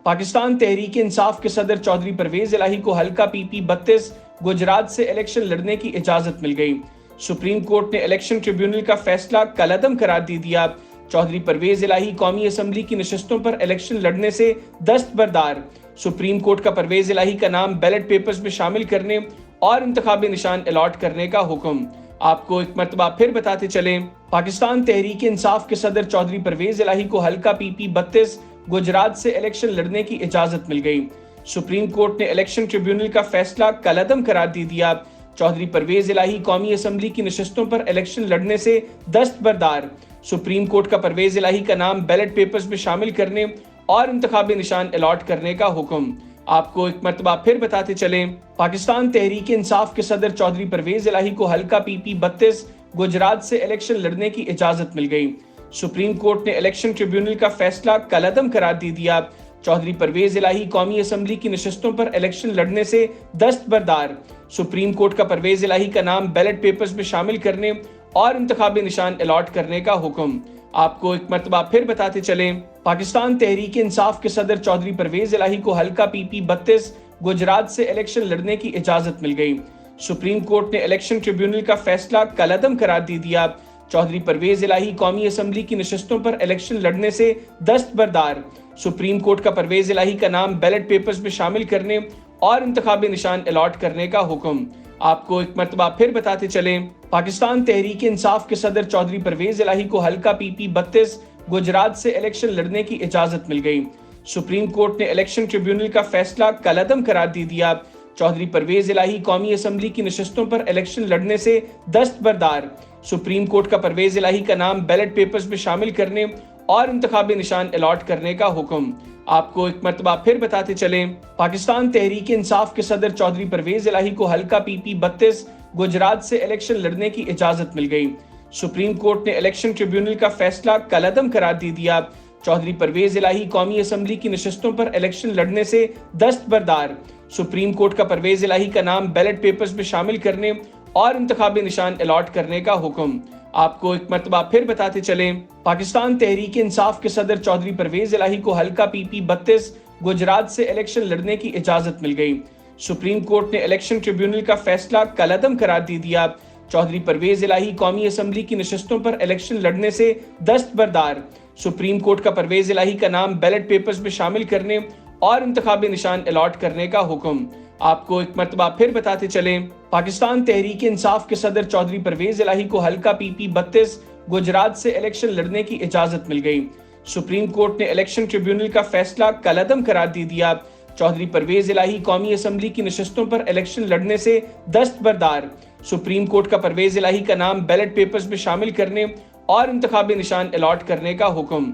پاکستان تحریک انصاف کے صدر چودھری پرویز الہی کو حلقہ PP-32 گجرات سے الیکشن لڑنے کی اجازت مل گئی۔ سپریم کورٹ نے الیکشن ٹریبیونل کا فیصلہ کالعدم قرار دے دیا۔ چودھری پرویز الہی قومی اسمبلی کی نشستوں پر الیکشن لڑنے سے دستبردار۔ سپریم کورٹ کا پرویز الہی کا نام بیلٹ پیپرز میں شامل کرنے اور انتخابی نشان الاٹ کرنے کا حکم۔ آپ کو ایک مرتبہ پھر بتاتے چلیں، پاکستان تحریک انصاف کے صدر چودھری پرویز الہی کو حلقہ PP-32 گجرات سے الیکشن لڑنے کی اجازت مل گئی۔ سپریم کورٹ نے الیکشن ٹریبیونل کا فیصلہ کالعدم قرار دے دیا۔ چودھری پرویز الہی قومی اسمبلی کی نشستوں پر الیکشن لڑنے سے دستبردار۔ سپریم کورٹ کا پرویز الہی کا نام بیلٹ پیپرز میں شامل کرنے اور انتخابی نشان الاٹ کرنے کا حکم۔ آپ کو ایک مرتبہ پھر بتاتے چلیں، پاکستان تحریک انصاف کے صدر چودھری پرویز الہی کو حلقہ PP-32 گجرات سے الیکشن لڑنے کی اجازت مل گئی۔ سپریم کورٹ نے الیکشن ٹریبیونل کا فیصلہ کالعدم قرار دے دیا۔ چودھری پرویز الہی قومی اسمبلی کی نشستوں پر الیکشن لڑنے سے دستبردار۔ سپریم کورٹ کا پرویز الہی کا نام بیلٹ پیپرز میں شامل کرنے اور انتخابی نشان الاٹ کرنے کا حکم۔ آپ کو ایک مرتبہ پھر بتاتے چلیں، پاکستان تحریک انصاف کے صدر چودھری پرویز الہی کو حلقہ PP-32 گجرات سے الیکشن لڑنے کی اجازت مل گئی۔ سپریم کورٹ نے الیکشن ٹریبیونل کا فیصلہ کالعدم قرار دے دیا۔ چودھری پرویز الہی قومی اسمبلی کی نشستوں پر الیکشن لڑنے سے دستبردار۔ سپریم کورٹ کا پرویز الہی کا نام بیلٹ پیپرز میں شامل کرنے اور انتخابی نشان الاٹ کرنے کا حکم۔ آپ کو ایک مرتبہ پھر بتاتے چلیں، پاکستان تحریک انصاف کے صدر چودھری پرویز الہی کو حلقہ PP-32 گجرات سے الیکشن لڑنے کی اجازت مل گئی۔ سپریم کورٹ نے الیکشن ٹریبیونل کا فیصلہ کالعدم قرار دے دیا۔ چودھری پرویز الہی قومی اسمبلی کی نشستوں پر الیکشن لڑنے سے دستبردار۔ سپریم کورٹ کا پرویز الہی کا نام بیلٹ پیپرز میں شامل کرنے اور انتخابی نشان الاٹ کرنے کا حکم۔ آپ کو ایک مرتبہ پھر بتاتے چلیں، پاکستان تحریک انصاف کے صدر چودھری پرویز الہی کو حلقہ PP-32 گجرات سے الیکشن لڑنے کی اجازت مل گئی۔ سپریم کورٹ نے الیکشن ٹریبیونل کا فیصلہ کالعدم قرار دے دیا۔ چودھری پرویز الہی قومی اسمبلی کی نشستوں پر الیکشن لڑنے سے دستبردار۔ سپریم کورٹ کا پرویز الہی کا نام بیلٹ پیپرز میں شامل کرنے اور انتخابی نشان الاٹ کرنے کا حکم۔ آپ کو ایک مرتبہ پھر بتاتے چلیں، پاکستان تحریک انصاف کے صدر چودھری پرویز الہی کو حلقہ PP-32 گجرات سے الیکشن لڑنے کی اجازت مل گئی۔ سپریم کورٹ نے الیکشن ٹریبیونل کا فیصلہ کالعدم قرار دے دیا۔ چودھری پرویز الہی قومی اسمبلی کی نشستوں پر الیکشن لڑنے سے دستبردار۔ سپریم کورٹ کا پرویز الہی کا نام بیلٹ پیپرز میں شامل کرنے اور انتخابی نشان الاٹ کرنے کا حکم۔ آپ کو ایک مرتبہ پھر بتاتے چلیں، پاکستان تحریک انصاف کے صدر چودھری پرویز الہی کو حلقہ PP-32 گجرات سے الیکشن لڑنے کی اجازت مل گئی۔ سپریم کورٹ نے الیکشن ٹریبیونل کا فیصلہ کالعدم قرار دے دیا۔ چودھری پرویز الہی قومی اسمبلی کی نشستوں پر الیکشن لڑنے سے دستبردار۔ سپریم کورٹ کا پرویز الہی کا نام بیلٹ پیپرز میں شامل کرنے اور انتخابی نشان الاٹ کرنے کا حکم۔